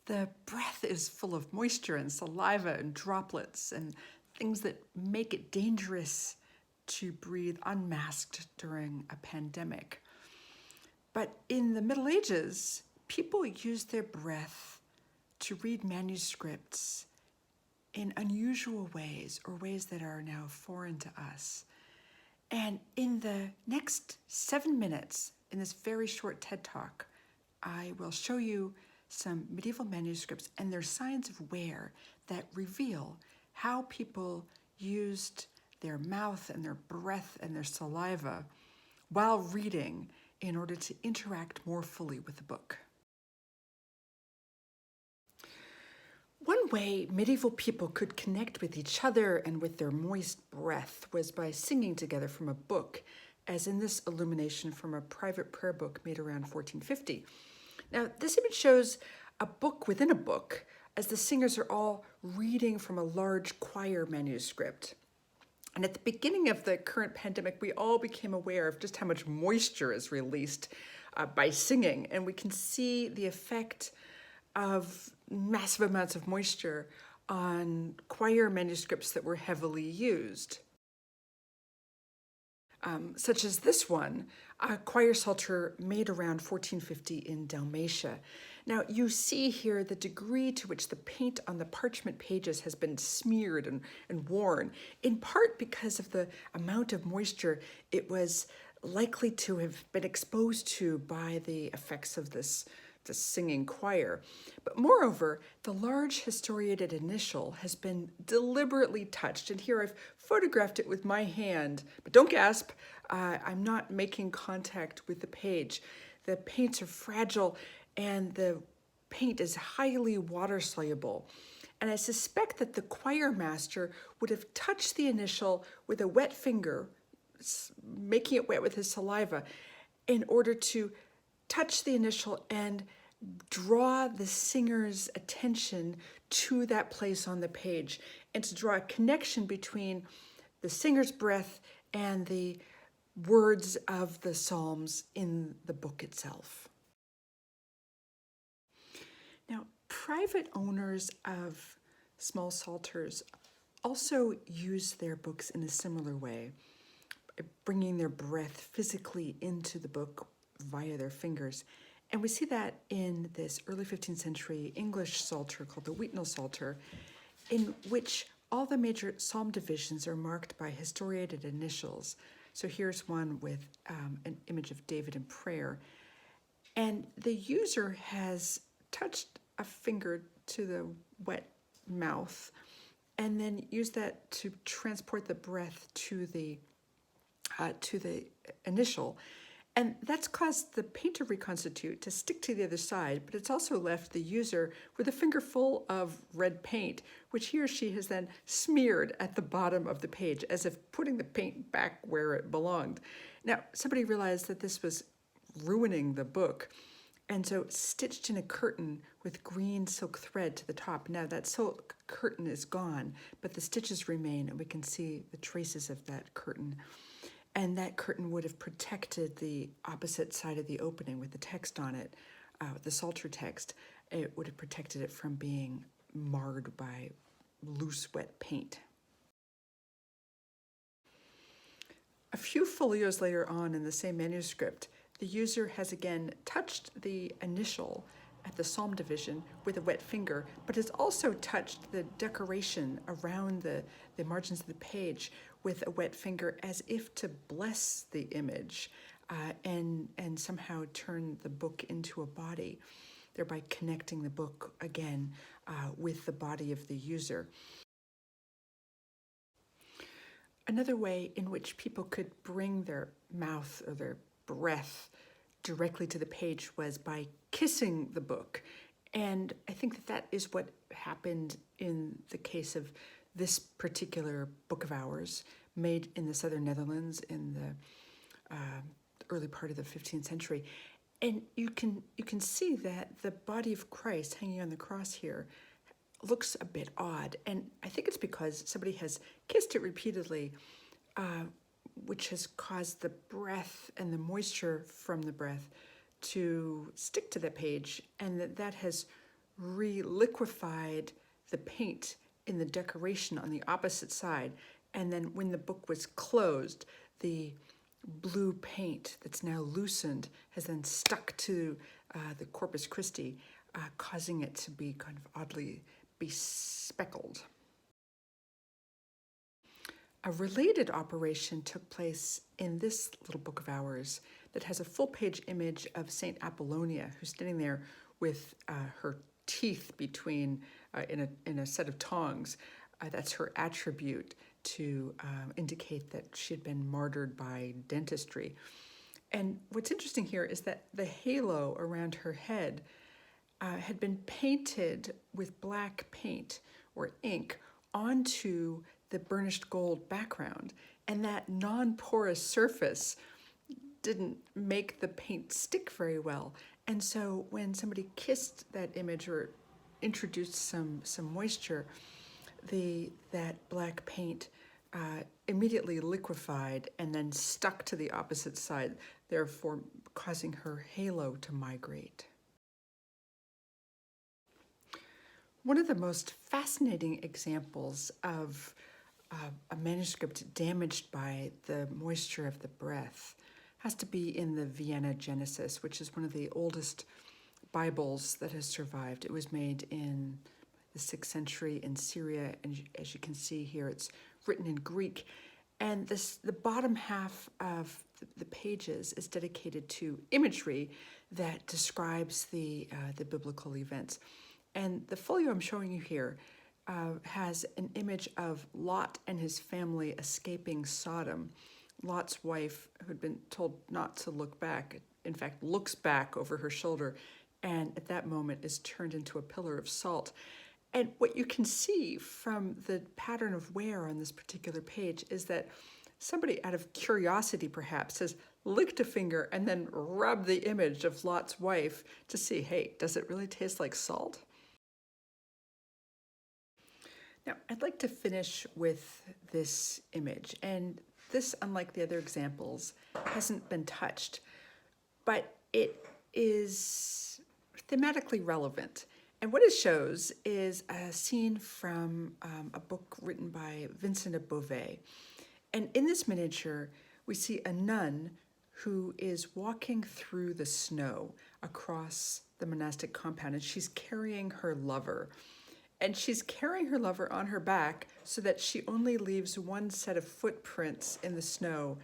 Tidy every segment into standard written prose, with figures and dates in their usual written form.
The breath is full of moisture and saliva and droplets and things that make it dangerous to breathe unmasked during a pandemic. But in the Middle Ages, people used their breath to read manuscripts in unusual ways, or ways that are now foreign to us. And in the next 7 minutes, in this very short TED Talk, I will show you some medieval manuscripts and their signs of wear that reveal how people used their mouth and their breath and their saliva while reading in order to interact more fully with the book. One way medieval people could connect with each other and with their moist breath was by singing together from a book, as in this illumination from a private prayer book made around 1450. Now, this image shows a book within a book, as the singers are all reading from a large choir manuscript. And at the beginning of the current pandemic, we all became aware of just how much moisture is released by singing. And we can see the effect of massive amounts of moisture on choir manuscripts that were heavily used. Such as this one, a choir psalter made around 1450 in Dalmatia. Now, you see here the degree to which the paint on the parchment pages has been smeared and worn, in part because of the amount of moisture it was likely to have been exposed to by the effects of this singing choir. But moreover, the large historiated initial has been deliberately touched. And here I've photographed it with my hand, but don't gasp, I'm not making contact with the page. The paints are fragile and the paint is highly water soluble. And I suspect that the choir master would have touched the initial with a wet finger, making it wet with his saliva, in order to touch the initial and draw the singer's attention to that place on the page, and to draw a connection between the singer's breath and the words of the Psalms in the book itself. Now, private owners of small psalters also use their books in a similar way, bringing their breath physically into the book via their fingers. And we see that in this early 15th century English psalter called the Wheatnall Psalter, in which all the major psalm divisions are marked by historiated initials. So here's one with an image of David in prayer. And the user has touched a finger to the wet mouth and then used that to transport the breath to the initial. And that's caused the paint to reconstitute, to stick to the other side, but it's also left the user with a finger full of red paint, which he or she has then smeared at the bottom of the page, as if putting the paint back where it belonged. Now, somebody realized that this was ruining the book, and so stitched in a curtain with green silk thread to the top. Now, that silk curtain is gone, but the stitches remain, and we can see the traces of that curtain. And that curtain would have protected the opposite side of the opening with the text on it, the Psalter text. It would have protected it from being marred by loose, wet paint. A few folios later on in the same manuscript, the user has again touched the initial at the psalm division with a wet finger, but has also touched the decoration around the margins of the page with a wet finger, as if to bless the image and somehow turn the book into a body, thereby connecting the book again with the body of the user. Another way in which people could bring their mouth or their breath directly to the page was by kissing the book. And I think that is what happened in the case of this particular book of hours, made in the southern Netherlands in the early part of the 15th century. And you can see that the body of Christ hanging on the cross here looks a bit odd. And I think it's because somebody has kissed it repeatedly, which has caused the breath and the moisture from the breath to stick to the page, and that has re-liquefied the paint in the decoration on the opposite side. And then when the book was closed, the blue paint that's now loosened has then stuck to the Corpus Christi, causing it to be kind of oddly bespeckled. A related operation took place in this little book of ours that has a full-page image of Saint Apollonia, who's standing there with her teeth between in a set of tongs. That's her attribute to indicate that she had been martyred by dentistry. And what's interesting here is that the halo around her head had been painted with black paint or ink onto the burnished gold background, and that non-porous surface didn't make the paint stick very well. And so when somebody kissed that image or introduced some moisture, that black paint immediately liquefied and then stuck to the opposite side, therefore causing her halo to migrate. One of the most fascinating examples of a manuscript damaged by the moisture of the breath has to be in the Vienna Genesis, which is one of the oldest Bibles that has survived. It was made in the 6th century in Syria, and as you can see here, it's written in Greek. And the bottom half of the pages is dedicated to imagery that describes the biblical events. And the folio I'm showing you here has an image of Lot and his family escaping Sodom. Lot's wife, who had been told not to look back, in fact, looks back over her shoulder, and at that moment is turned into a pillar of salt. And what you can see from the pattern of wear on this particular page is that somebody, out of curiosity perhaps, has licked a finger and then rubbed the image of Lot's wife to see, hey, does it really taste like salt? Now, I'd like to finish with this image, and this, unlike the other examples, hasn't been touched, but it is thematically relevant. And what it shows is a scene from a book written by Vincent of Beauvais. And in this miniature, we see a nun who is walking through the snow across the monastic compound, and she's carrying her lover. And she's carrying her lover on her back so that she only leaves one set of footprints in the snow,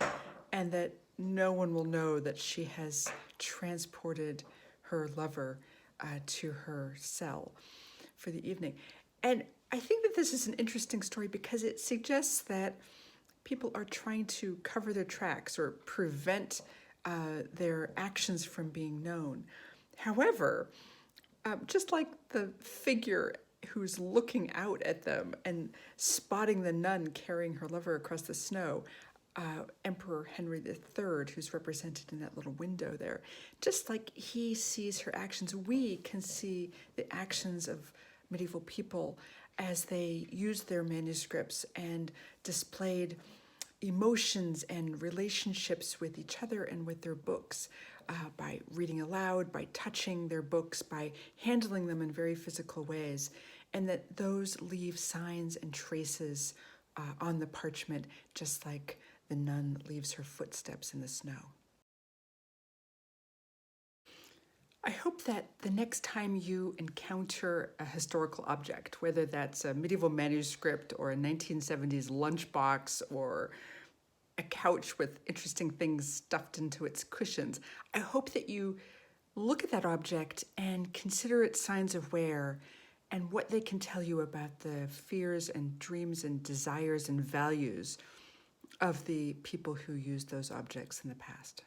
and that no one will know that she has transported her lover to her cell for the evening. And I think that this is an interesting story because it suggests that people are trying to cover their tracks or prevent their actions from being known. However, just like the figure who's looking out at them and spotting the nun carrying her lover across the snow, Emperor Henry III, who's represented in that little window there, just like he sees her actions, we can see the actions of medieval people as they used their manuscripts and displayed emotions and relationships with each other and with their books, by reading aloud, by touching their books, by handling them in very physical ways, and that those leave signs and traces on the parchment, just like the nun leaves her footsteps in the snow. I hope that the next time you encounter a historical object, whether that's a medieval manuscript or a 1970s lunchbox or a couch with interesting things stuffed into its cushions, I hope that you look at that object and consider its signs of wear and what they can tell you about the fears and dreams and desires and values of the people who used those objects in the past.